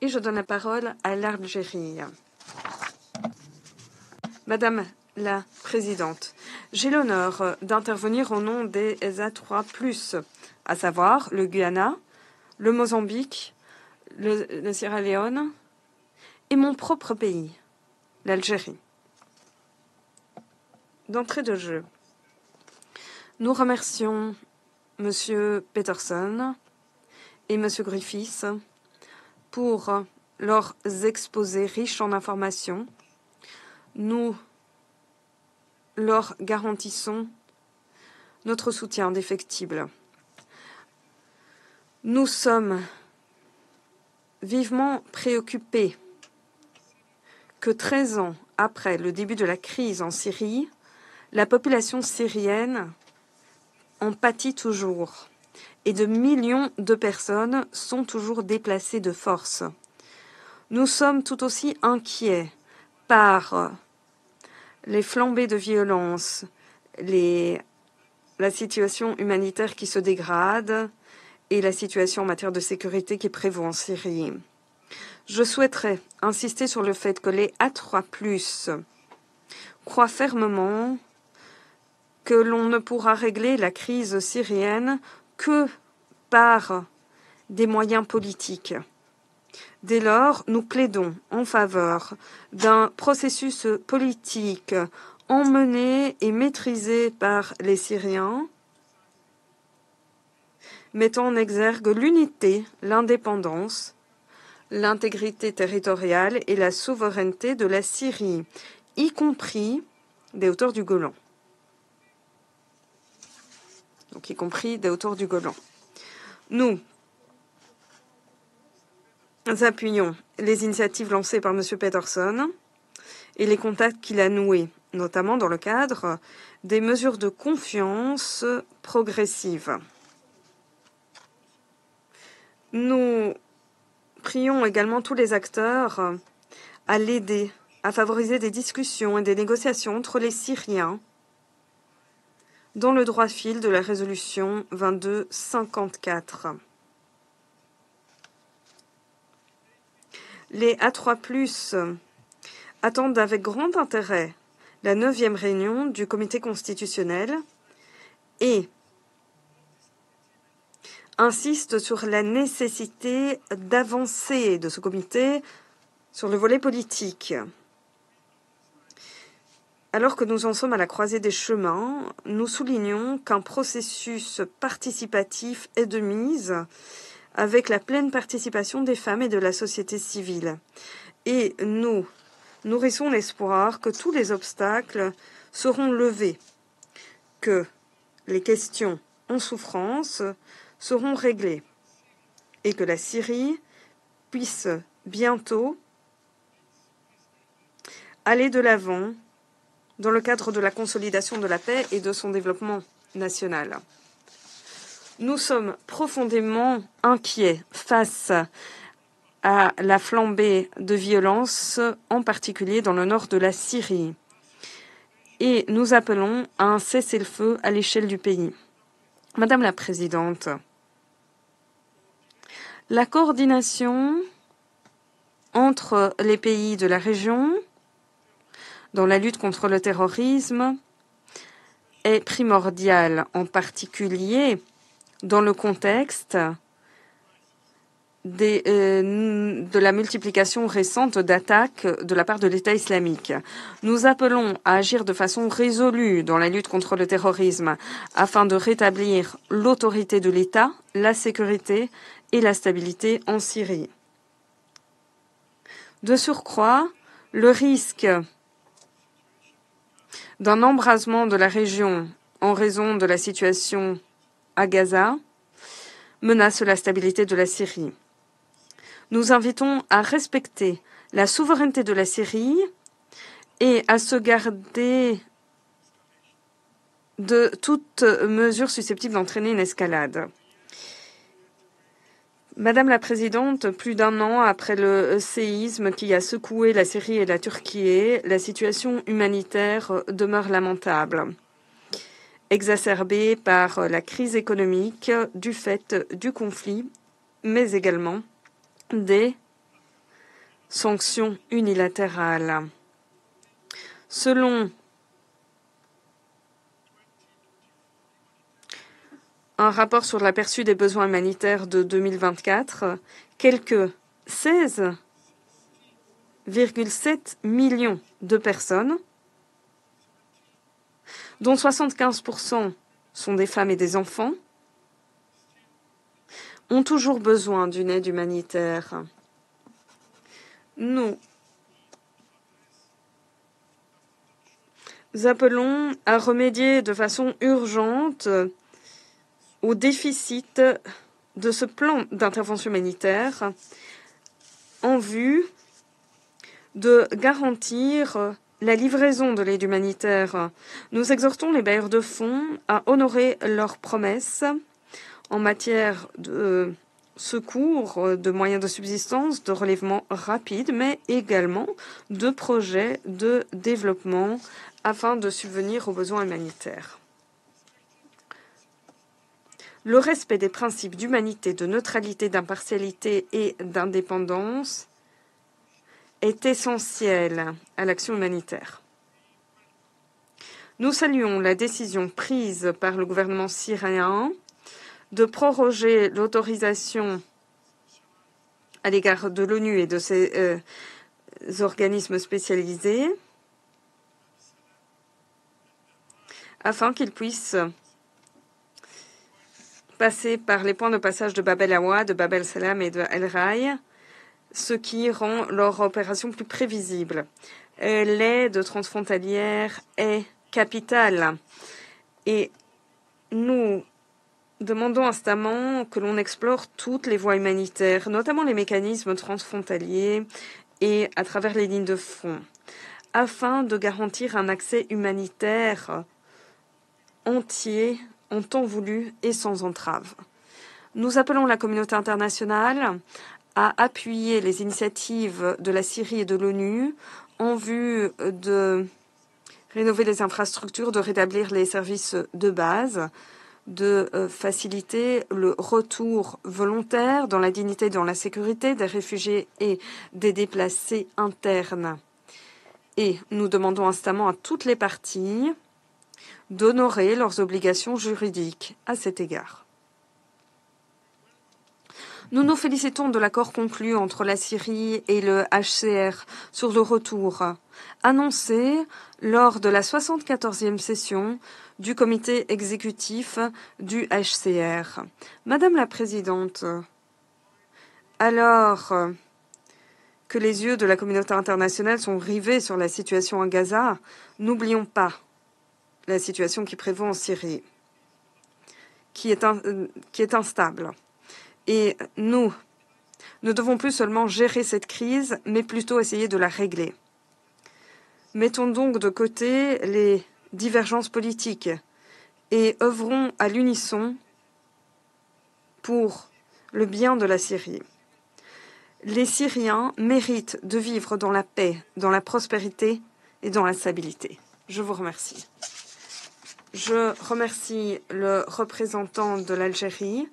Et je donne la parole à l'Algérie. Madame la Présidente, j'ai l'honneur d'intervenir au nom des A3+, à savoir le Guyana, le Mozambique, le Sierra Leone et mon propre pays, l'Algérie. D'entrée de jeu, nous remercions Monsieur Peterson et Monsieur Griffiths pour leurs exposés riches en informations. Nous leur garantissons notre soutien indéfectible. Nous sommes vivement préoccupés que 13 ans après le début de la crise en Syrie, la population syrienne en pâtit toujours et de millions de personnes sont toujours déplacées de force. Nous sommes tout aussi inquiets par les flambées de violence, la situation humanitaire qui se dégrade et la situation en matière de sécurité qui prévaut en Syrie. Je souhaiterais insister sur le fait que les A3+, croient fermement que l'on ne pourra régler la crise syrienne que par des moyens politiques. Dès lors, nous plaidons en faveur d'un processus politique emmené et maîtrisé par les Syriens, mettant en exergue l'unité, l'indépendance, l'intégrité territoriale et la souveraineté de la Syrie, y compris des hauteurs du Golan. Donc, y compris des hauteurs du Golan. Nous appuyons les initiatives lancées par M. Peterson et les contacts qu'il a noués, notamment dans le cadre des mesures de confiance progressives. Nous prions également tous les acteurs à l'aider, à favoriser des discussions et des négociations entre les Syriens dans le droit fil de la résolution 2254. Les A3+, attendent avec grand intérêt la 9e réunion du comité constitutionnel et insistent sur la nécessité d'avancer de ce comité sur le volet politique. Alors que nous en sommes à la croisée des chemins, nous soulignons qu'un processus participatif est de mise avec la pleine participation des femmes et de la société civile. Et nous nourrissons l'espoir que tous les obstacles seront levés, que les questions en souffrance seront réglées et que la Syrie puisse bientôt aller de l'avant dans le cadre de la consolidation de la paix et de son développement national. Nous sommes profondément inquiets face à la flambée de violence, en particulier dans le nord de la Syrie. Et nous appelons à un cessez-le-feu à l'échelle du pays. Madame la Présidente, la coordination entre les pays de la région dans la lutte contre le terrorisme est primordiale, en particulier dans le contexte de la multiplication récente d'attaques de la part de l'État islamique. Nous appelons à agir de façon résolue dans la lutte contre le terrorisme afin de rétablir l'autorité de l'État, la sécurité et la stabilité en Syrie. De surcroît, le risque d'un embrasement de la région en raison de la situation à Gaza menace la stabilité de la Syrie. Nous invitons à respecter la souveraineté de la Syrie et à se garder de toute mesure susceptible d'entraîner une escalade. Madame la Présidente, plus d'un an après le séisme qui a secoué la Syrie et la Turquie, la situation humanitaire demeure lamentable, exacerbée par la crise économique du fait du conflit, mais également des sanctions unilatérales. Selon un rapport sur l'aperçu des besoins humanitaires de 2024, quelques 16,7 millions de personnes, dont 75% sont des femmes et des enfants, ont toujours besoin d'une aide humanitaire. Nous appelons à remédier de façon urgente au déficit de ce plan d'intervention humanitaire en vue de garantir la livraison de l'aide humanitaire. Nous exhortons les bailleurs de fonds à honorer leurs promesses en matière de secours, de moyens de subsistance, de relèvement rapide, mais également de projets de développement afin de subvenir aux besoins humanitaires. Le respect des principes d'humanité, de neutralité, d'impartialité et d'indépendance est essentiel à l'action humanitaire. Nous saluons la décision prise par le gouvernement syrien de proroger l'autorisation à l'égard de l'ONU et de ses organismes spécialisés afin qu'ils puissent passer par les points de passage de Bab el-Awa, de Bab el-Salam et de El-Rai, ce qui rend leur opération plus prévisible. L'aide transfrontalière est capitale et nous demandons instamment que l'on explore toutes les voies humanitaires, notamment les mécanismes transfrontaliers et à travers les lignes de front, afin de garantir un accès humanitaire entier en temps voulu et sans entrave. Nous appelons la communauté internationale à appuyer les initiatives de la Syrie et de l'ONU en vue de rénover les infrastructures, de rétablir les services de base, de faciliter le retour volontaire dans la dignité et dans la sécurité des réfugiés et des déplacés internes. Et nous demandons instamment à toutes les parties d'honorer leurs obligations juridiques à cet égard. Nous nous félicitons de l'accord conclu entre la Syrie et le HCR sur le retour, annoncé lors de la 74e session du comité exécutif du HCR. Madame la Présidente, alors que les yeux de la communauté internationale sont rivés sur la situation à Gaza, n'oublions pas la situation qui prévaut en Syrie, qui est instable. Et nous ne devons plus seulement gérer cette crise, mais plutôt essayer de la régler. Mettons donc de côté les divergences politiques et œuvrons à l'unisson pour le bien de la Syrie. Les Syriens méritent de vivre dans la paix, dans la prospérité et dans la stabilité. Je vous remercie. Je remercie le représentant de l'Algérie.